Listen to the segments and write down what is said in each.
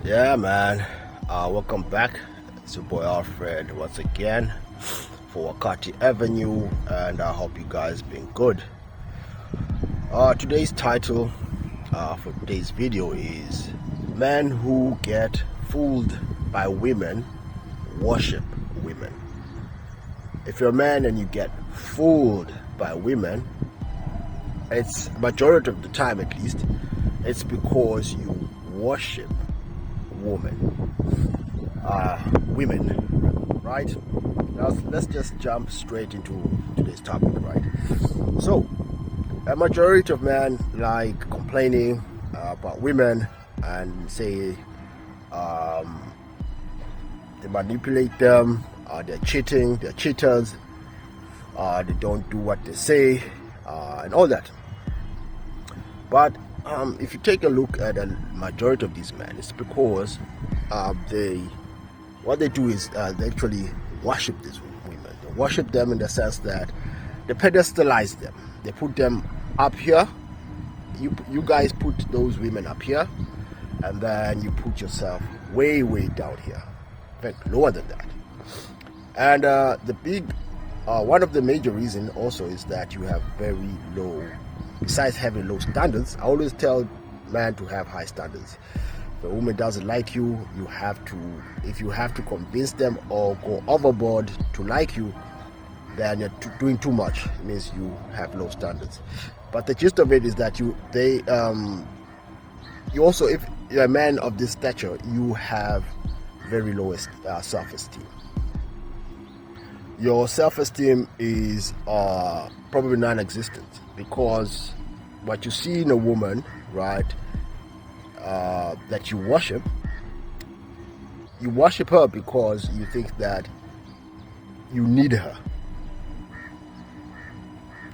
Yeah, man. Welcome back. It's your boy Alfred once again for Wakati Avenue, and I hope you guys been good. Today's title for today's video is Men Who Get Fooled by Women Worship Women. If you're a man and you get fooled by women, it's majority of the time at least, it's because you worship women, right? Now let's just jump straight into today's topic, right? So a majority of men like complaining about women and say they manipulate them, they're cheating, they're cheaters, they don't do what they say, and all that. But if you take a look at a majority of these men, it's because what they do is they actually worship these women. They worship them in the sense that they pedestalize them. They put them up here. You guys put those women up here, and then you put yourself way down here, in fact lower than that. And one of the major reasons also is that you have very low. Besides having low standards, I always tell men to have high standards. If a woman doesn't like you, if you have to convince them or go overboard to like you, then you're doing too much. It means you have low standards. But the gist of it is that you also, if you're a man of this stature, you have very low self-esteem. Your self-esteem is probably non-existent, because what you see in a woman, right, that you worship her because you think that you need her,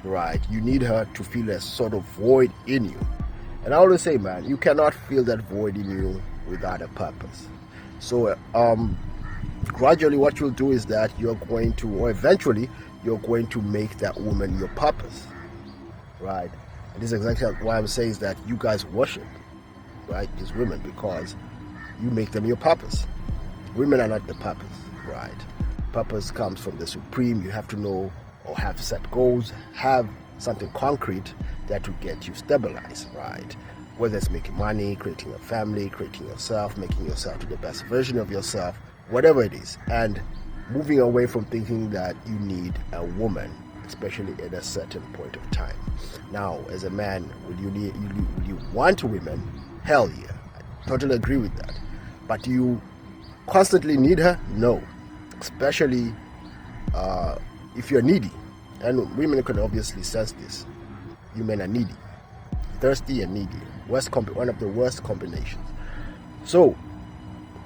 right? You need her to fill a sort of void in you. And I always say, man, you cannot fill that void in you without a purpose. So gradually what you'll do is that eventually you're going to make that woman your purpose, right? And this is exactly what I'm saying, is that you guys worship, right, these women because you make them your purpose. Women are not the purpose, right? Purpose comes from the supreme. You have to know or have set goals, have something concrete that will get you stabilized, right? Whether it's making money, creating a family, creating yourself, making yourself to the best version of yourself, whatever it is, and moving away from thinking that you need a woman, especially at a certain point of time. Now, as a man, will you want women? Hell yeah, I totally agree with that. But do you constantly need her? No, especially if you're needy, and women can obviously sense this. You men are needy, thirsty and needy. One of the worst combinations. So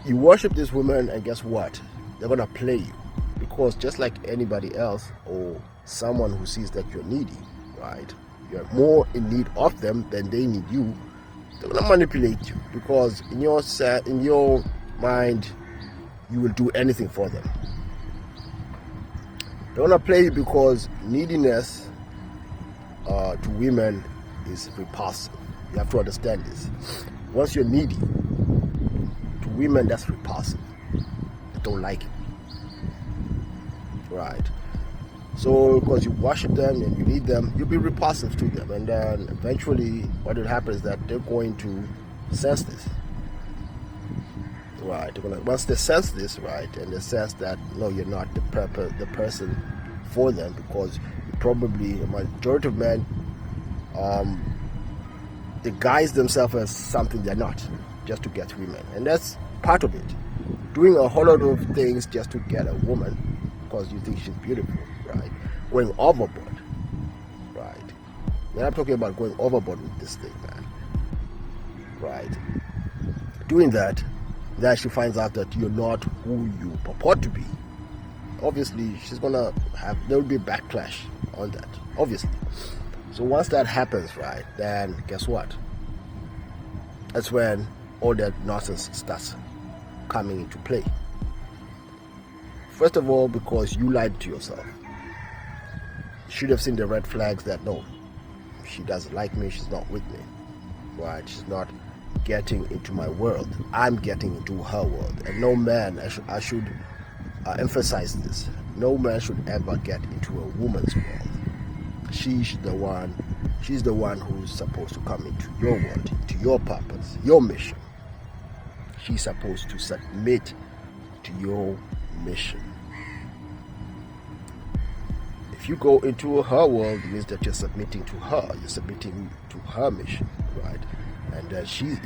you worship this woman, and guess what? They're gonna play you, because just like anybody else or someone who sees that you're needy, right? You're more in need of them than they need you. They're gonna manipulate you, because in your mind, you will do anything for them. They're gonna play you because neediness to women is repulsive. You have to understand this. Once you're needy, to women, that's repulsive. They don't like it, right? So because you worship them and you need them, you'll be repulsive to them, and then eventually what will happen is that they're going to sense this, right? Once they sense this, right, and they sense that no, you're not the person for them, because probably the majority of men they guise themselves as something they're not, just to get women. And that's part of it, doing a whole lot of things just to get a woman because you think she's beautiful, right? Going overboard, right? And I'm talking about going overboard with this thing, man, right? Doing that, then she finds out that you're not who you purport to be. Obviously there will be a backlash on that, obviously. So once that happens, right, then guess what? That's when all that nonsense starts coming into play. First of all, because you lied to yourself. You should have seen the red flags that no, she doesn't like me, she's not with me, right? She's not getting into my world. I'm getting into her world. And no man, I should emphasize this, no man should ever get into a woman's world. She's the one who's supposed to come into your world, into your purpose, your mission. She's supposed to submit to your mission. If you go into her world, it means that you're submitting to her. You're submitting to her mission, right? And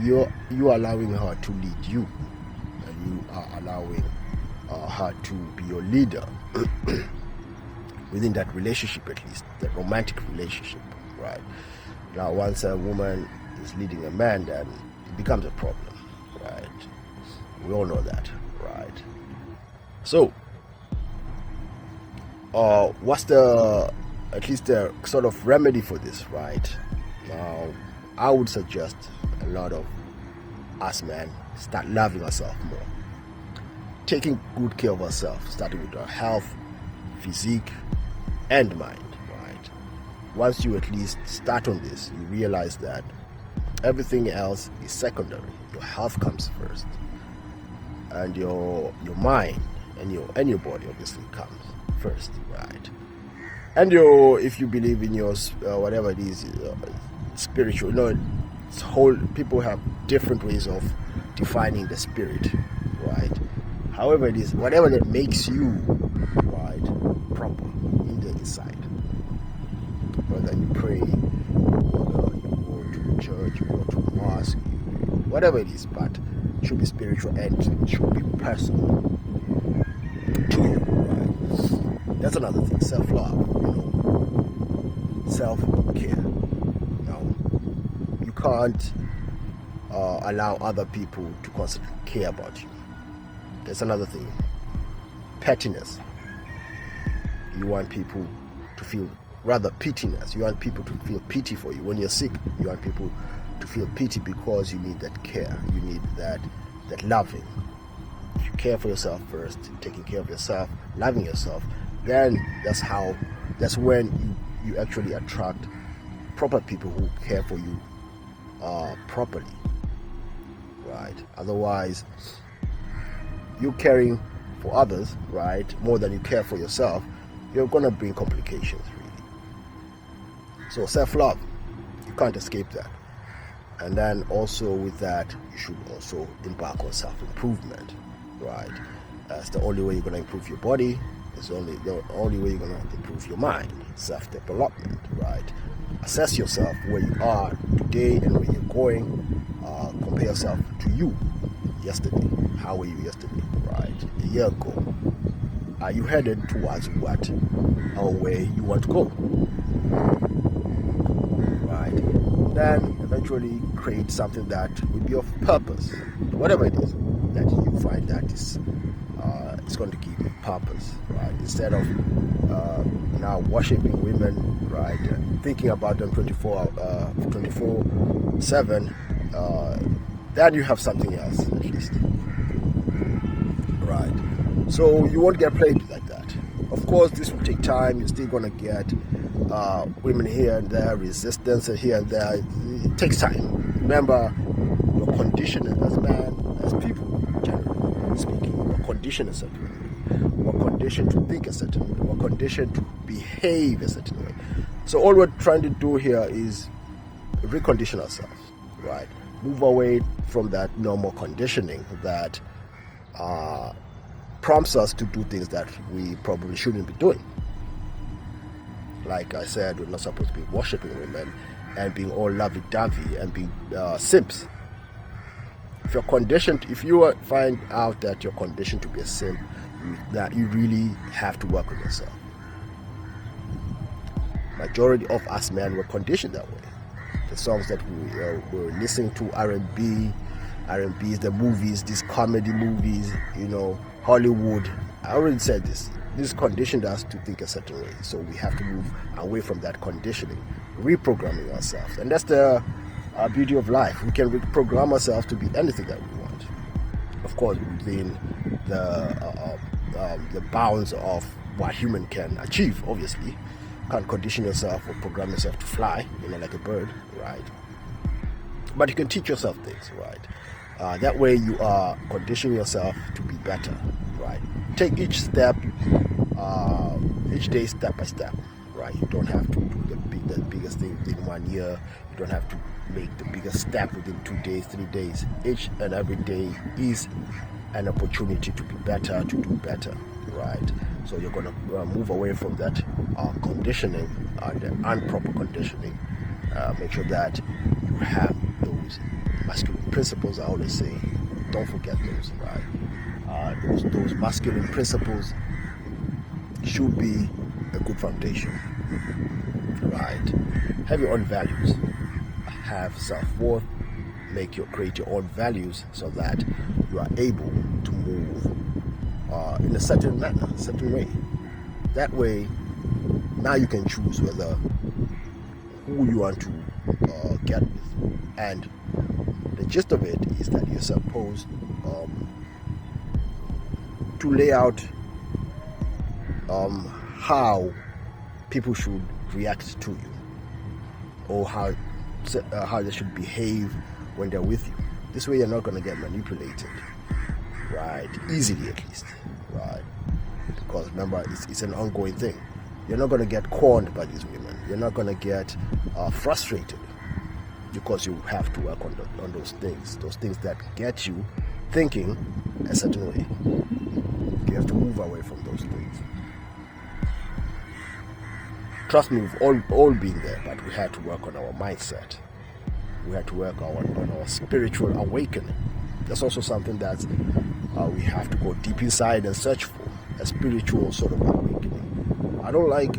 you're allowing her to lead you, and you are allowing her to be your leader within that relationship, at least the romantic relationship, right? Now, once a woman is leading a man, then it becomes a problem, right? We all know that, right? So, what's at least the sort of remedy for this, right? Now, I would suggest a lot of us men start loving ourselves more, taking good care of ourselves, starting with our health, physique, and mind, right? Once you at least start on this, you realize that everything else is secondary. Your health comes first, and your mind and your body obviously comes first, right? And if you believe in your whatever it is, spiritual, it's whole. People have different ways of defining the spirit, right? However it is, whatever that makes you right, proper in the inside. Whether you pray, whether you go to church, you go to mosque, whatever it is, but it should be spiritual and it should be personal to you, right? That's another thing, self-love, self-care. Now, you can't allow other people to constantly care about you. That's another thing. Pettiness. You want people to feel rather pityness. You want people to feel pity for you. When you're sick, you want people to feel pity because you need that care. You need that loving. If you care for yourself first, taking care of yourself, loving yourself, then that's when you actually attract proper people who care for you properly. Right? Otherwise, you caring for others, right, more than you care for yourself, you're gonna bring complications, really. So self-love, you can't escape that. And then also with that, you should also embark on self-improvement, right? That's the only way you're gonna improve your body. It's the only way you're gonna improve your mind. Self-development, right? Assess yourself where you are today and where you're going. Compare yourself to you yesterday. How were you yesterday, right? A year ago. Are you headed towards what or where you want to go? Right? Then eventually create something that will be of purpose, whatever it is that you find that is it's going to give you purpose, right? Instead of now worshiping women, right? Thinking about them 24/7, then you have something else at least. Right. So you won't get played like that. Of course, this will take time. You're still going to get women here and there, resistance here and there. It takes time. Remember, your condition as man, as people, generally speaking, we're conditioned a certain way. We're conditioned to think a certain way. We're conditioned to behave a certain way. So all we're trying to do here is recondition ourselves, right? Move away from that normal conditioning that prompts us to do things that we probably shouldn't be doing. Like I said, we're not supposed to be worshiping women and being all lovey-dovey and being simps. If you find out that you're conditioned to be a simp, that you really have to work on yourself. Majority of us men were conditioned that way. The songs that we were listening to, R&B, the movies, these comedy movies, Hollywood. I already said this. This conditioned us to think a certain way. So we have to move away from that conditioning, reprogramming ourselves. And that's the beauty of life. We can reprogram ourselves to be anything that we want. Of course, within the bounds of what human can achieve, obviously. You can't condition yourself or program yourself to fly, like a bird, right? But you can teach yourself things, right? That way you are conditioning yourself to be better, right? Take each step, each day step by step, right? You don't have to do the biggest thing within 1 year. You don't have to make the biggest step within 2 days, 3 days. Each and every day is an opportunity to be better, to do better, right? So you're going to move away from that conditioning, the improper conditioning. Make sure that you have those masculine principles. I always say, don't forget those, right? Those masculine principles should be a good foundation, right? Have your own values, have self-worth, create your own values so that you are able to move in a certain manner, a certain way. That way, now you can choose whether who you want to get with. And the gist of it is that you're supposed to lay out how people should react to you, or how they should behave when they're with you. This way you're not going to get manipulated, right? Easily, at least, right? Because remember, it's an ongoing thing. You're not going to get cornered by these women. You're not going to get frustrated, because you have to work on those things that get you thinking a certain way. You have to move away from those things. Trust me, we've all been there, but we had to work on our mindset. We had to work on our spiritual awakening. That's also something that we have to go deep inside and search for, a spiritual sort of awakening. I don't like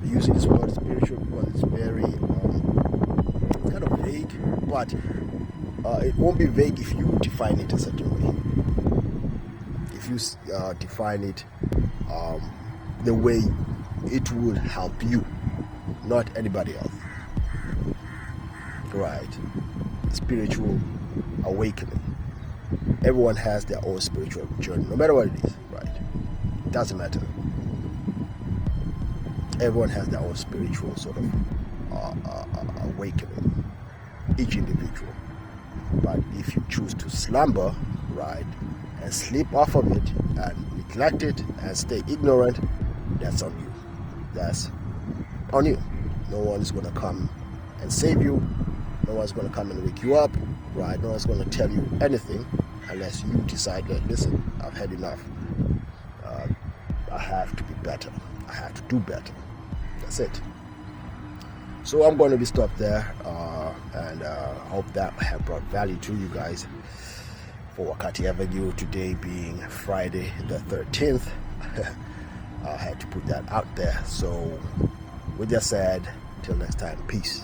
using this word spiritual because it's very kind of vague, but it won't be vague if you define it a certain way. If you define it the way it will help you, not anybody else. Right? Spiritual awakening. Everyone has their own spiritual journey, no matter what it is, right? It doesn't matter. Everyone has their own spiritual sort of awakening, each individual. But if you choose to slumber, right, and sleep off of it and neglect it and stay ignorant, that's on you. That's on you. No one is going to come and save you. No one's going to come and wake you up, right? No one's going to tell you anything unless you decide that, listen, I've had enough. I have to be better. I have to do better. That's it. So I'm going to be stopped there, and hope that I have brought value to you guys for Wakati Avenue, today being Friday the 13th. I had to put that out there. So with that said, till next time, peace.